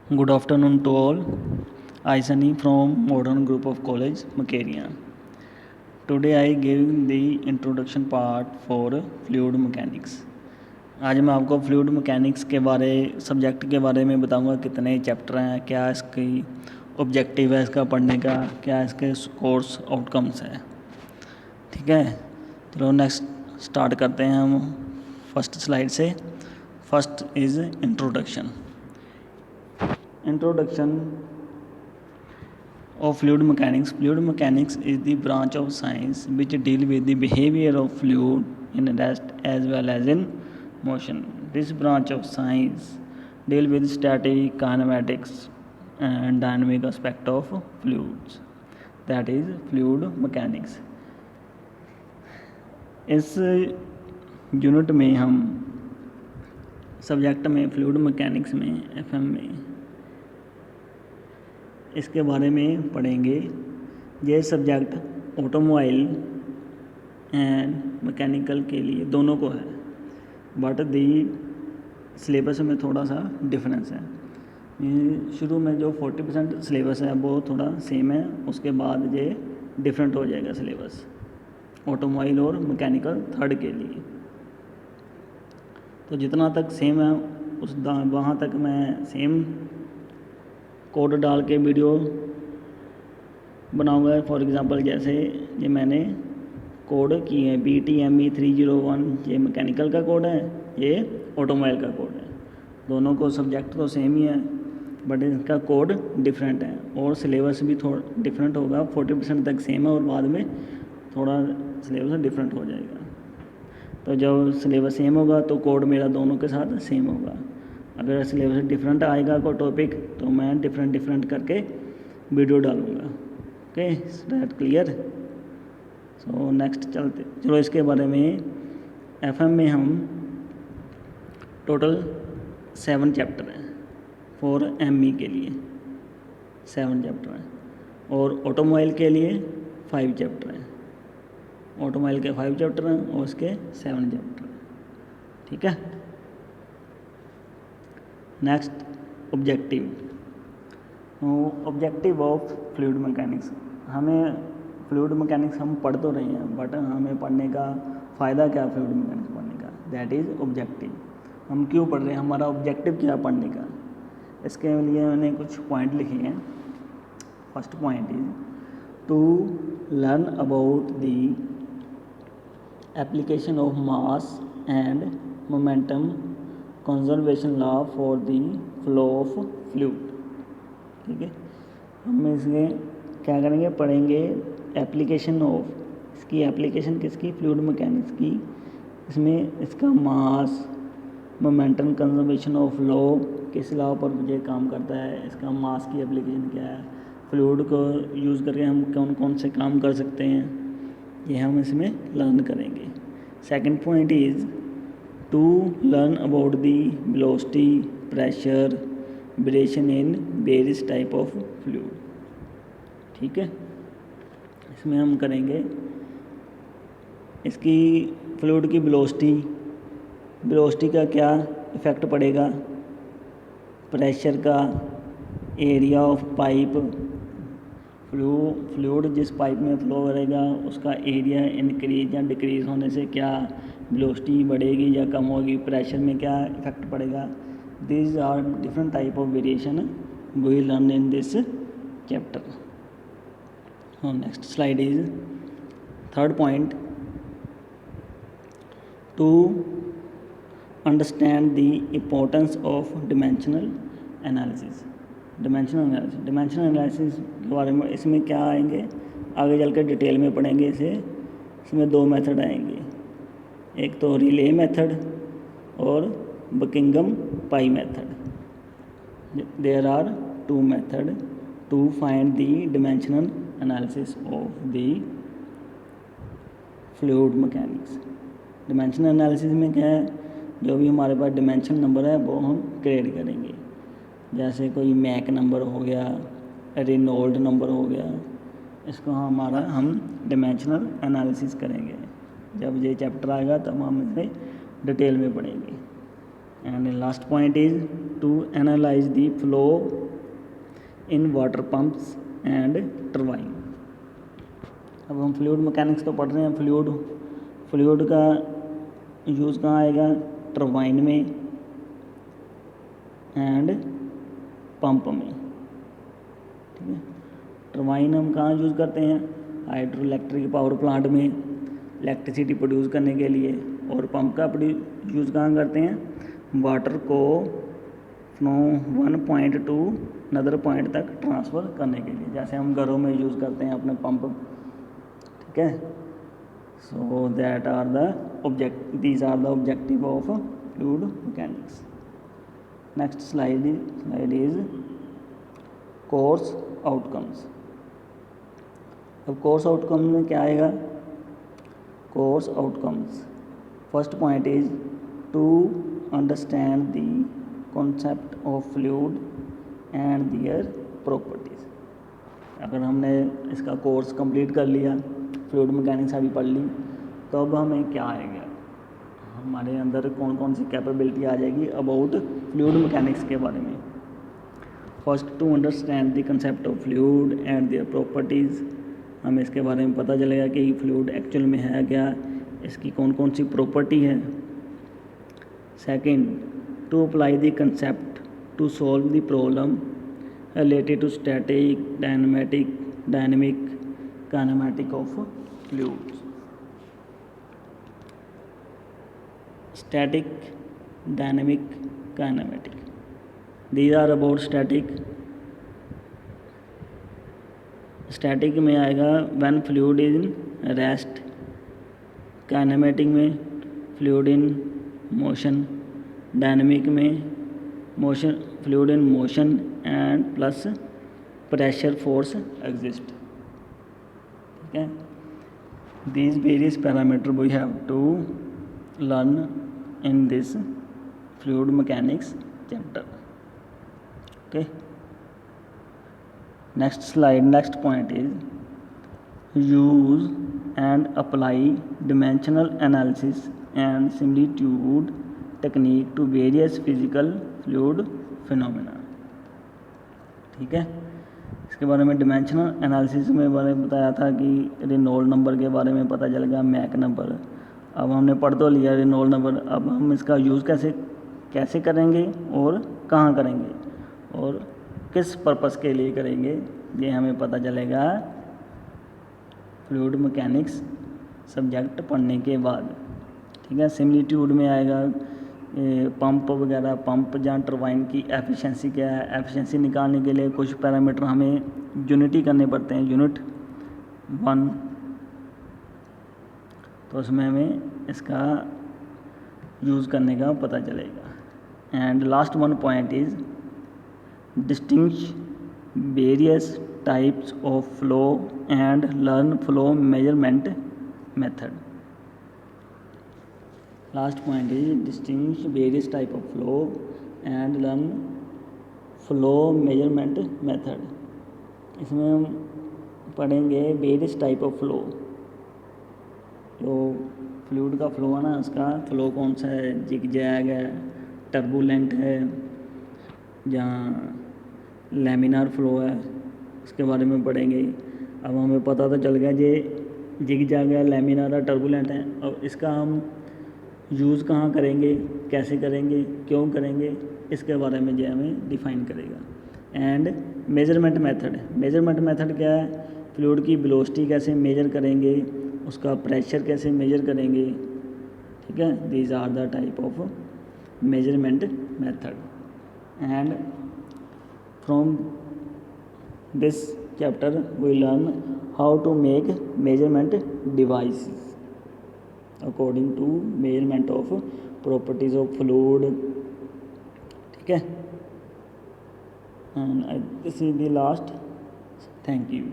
Good afternoon to all. I Sunny from Modern Group of College, Makeria. Today I give the introduction part for fluid mechanics. आज मैं आपको fluid mechanics के subject के बारे में बताऊंगा कितने चैप्टर हैं, क्या इसकी ऑब्जेक्टिव है इसका पढ़ने का, क्या इसके कोर्स आउटकम्स है। ठीक है, चलो नेक्स्ट स्टार्ट करते हैं हम फर्स्ट स्लाइड से। First is introduction of fluid mechanics. Fluid mechanics is the branch of science which deal with the behavior of fluid in rest as well as in motion. This branch of science deal with static, kinematics and dynamic aspect of fluids. That is fluid mechanics. इस unit में हम subject में fluid mechanics में FM में इसके बारे में पढ़ेंगे। ये सब्जेक्ट ऑटोमोबाइल एंड मैकेनिकल के लिए दोनों को है, बट दी सिलेबस में थोड़ा सा डिफरेंस है। शुरू में जो 40% सिलेबस है वो थोड़ा सेम है, उसके बाद ये डिफरेंट हो जाएगा सिलेबस ऑटोमोबाइल और मैकेनिकल थर्ड के लिए। तो जितना तक सेम है वहाँ तक मैं सेम कोड डाल के वीडियो बनाऊंगा। फॉर एग्ज़ाम्पल जैसे ये मैंने कोड की है BTME301, ये मैकेनिकल का कोड है, ये ऑटोमोबाइल का कोड है। दोनों को सब्जेक्ट तो सेम ही है बट इसका कोड डिफरेंट है और सिलेबस भी थोड़ा डिफरेंट होगा। 40% तक सेम है और बाद में थोड़ा सिलेबस डिफरेंट हो जाएगा। तो जब सिलेबस सेम होगा तो कोड मेरा दोनों के साथ सेम होगा। अगर सिलेबस डिफरेंट आएगा कोई टॉपिक तो मैं डिफरेंट करके वीडियो डालूँगा। Okay, that clear. So next चलो इसके बारे में। एफएम में हम टोटल 7 चैप्टर हैं, 4 ME के लिए 7 चैप्टर हैं और ऑटोमोबाइल के लिए 5 चैप्टर हैं। ऑटोमोबाइल के 5 चैप्टर हैं और उसके 7 चैप्टर हैं। ठीक है, next objective of fluid mechanics. हमें फ्लूइड मैकेनिक्स हम पढ़ तो रहे हैं बट हमें पढ़ने का फ़ायदा क्या है फ्लूइड मैकेनिक्स पढ़ने का, दैट इज़ ऑब्जेक्टिव। हम क्यों पढ़ रहे हैं, हमारा ऑब्जेक्टिव क्या है पढ़ने का। इसके लिए मैंने कुछ पॉइंट लिखे हैं। First point is to learn about the application of mass and momentum conservation law for the flow of fluid. ठीक है, हम इसमें क्या करेंगे, पढ़ेंगे एप्लीकेशन ऑफ, इसकी एप्लीकेशन किसकी, फ्लूइड मैकेनिक्स की। इसमें इसका mass, momentum conservation of law, किस लॉ पर मुझे काम करता है, इसका मास की एप्लीकेशन क्या है, फ्लूइड को यूज़ करके हम कौन कौन से काम कर सकते हैं, ये हम इसमें लर्न करेंगे। Second point is to learn about the velocity, pressure, variation in various type of fluid. ठीक है, इसमें हम करेंगे इसकी फ्लूइड की वेलोसिटी का क्या इफ़ेक्ट पड़ेगा, प्रेशर का, एरिया ऑफ पाइप, फ्लूइड जिस पाइप में फ्लो करेगा उसका एरिया इंक्रीज या डिक्रीज होने से क्या वेलोसिटी बढ़ेगी या कम होगी, प्रेशर में क्या इफेक्ट पड़ेगा। These are different type of variation we learn in this chapter. Next slide is third point, to understand the importance of dimensional analysis. Dimensional analysis के बारे में इसमें क्या आएंगे, आगे चल कर डिटेल में पढ़ेंगे इसे। इसमें 2 मेथड आएंगे, एक तो रिले मेथड और Buckingham pi method. There are 2 method to find the dimensional analysis of the fluid mechanics. Dimensional analysis में क्या है, जो भी हमारे पास डिमेंशन नंबर है वो हम क्रिएट करेंगे। जैसे कोई मैक नंबर हो गया, रेनॉल्ड नंबर हो गया, इसको हम डिमेंशनल एनालिसिस करेंगे। जब ये चैप्टर आएगा तब हम इसे डिटेल में पढ़ेंगे। and the last point is to analyze the flow in water pumps and turbine. अब हम फ्लूइड मैकेनिक्स तो पढ़ रहे हैं, फ्लूइड का यूज़ कहाँ आएगा, टरबाइन में एंड पंप में, ठीक है। टरबाइन हम कहाँ यूज़ करते हैं, हाइड्रो इलेक्ट्रिक पावर प्लांट में इलेक्ट्रिसिटी प्रोड्यूस करने के लिए, और पंप का यूज़ कहाँ करते हैं, वाटर को from one point two another point तक ट्रांसफ़र करने के लिए, जैसे हम घरों में यूज़ करते हैं अपने पंप, ठीक है। So that are the these are the objective of fluid mechanics. Next slide is course outcomes. अब कोर्स आउटकम में क्या आएगा, course outcomes first point is to understand the concept of fluid and their properties. अगर हमने इसका course complete कर लिया, fluid mechanics अभी पढ़ ली, तो अब हमें क्या आएगा, हमारे अंदर कौन कौन सी कैपेबिलिटी आ जाएगी अबाउट फ्लूइड मैकेनिक्स के बारे में। First, to understand the concept of fluid and their properties. हमें इसके बारे में पता चलेगा कि फ्लूइड एक्चुअल में है क्या, इसकी कौन कौन सी प्रॉपर्टी है। Second, to apply the concept to solve the problem related to static, dynamic, kinematic of fluids. Static, dynamic, kinematic, these are about static में आएगा when fluid is in rest, kinematic में fluid in motion, डायनेमिक में fluid in motion and plus pressure force exist, ठीक है। these various parameter we have to learn in this fluid mechanics chapter, okay। next slide, next point is use and apply dimensional analysis and similitude technique to various physical fluid phenomena, ठीक है। इसके बारे में dimensional analysis में बारे में बताया था कि रेनॉल्ड नंबर के बारे में पता चल गया, मैक नंबर। अब हमने पढ़ तो लिया रेनॉल्ड नंबर, अब हम इसका यूज़ कैसे करेंगे और कहाँ करेंगे और किस पर्पस के लिए करेंगे, ये हमें पता चलेगा फ्लूइड मैकेनिक्स सब्जेक्ट पढ़ने के बाद, ठीक है। सिमिलिट्यूड में आएगा पंप वगैरह, पंप या टरबाइन की एफिशिएंसी क्या है, एफिशिएंसी निकालने के लिए कुछ पैरामीटर हमें यूनिटी करने पड़ते हैं, यूनिट 1, तो उसमें हमें इसका यूज़ करने का पता चलेगा। And last one point is distinguish various types of flow and learn flow measurement method. Last point is distinguish various type of flow and learn flow measurement method. इसमें हम पढ़ेंगे वेरियस टाइप ऑफ फ्लो, जो fluid का flow है ना, उसका flow कौन सा है, जिग-जैग है, टर्बुलेंट है, जहाँ लैमिनार फ्लो है, उसके बारे में पढ़ेंगे। अब हमें पता तो चल गया ये जिग-जैग है, लैमिनार है, टर्बुलेंट है। अब इसका हम यूज़ कहाँ करेंगे, कैसे करेंगे, क्यों करेंगे, इसके बारे में जो हमें डिफ़ाइन करेगा। एंड मेजरमेंट मेथड क्या है, फ्लूइड की वेलोसिटी कैसे मेजर करेंगे, उसका प्रेशर कैसे मेजर करेंगे, ठीक है। These are the type of measurement method. And from this chapter we learn how to make measurement devices according to measurement of properties of fluid, ठीक है। And this is the last, thank you.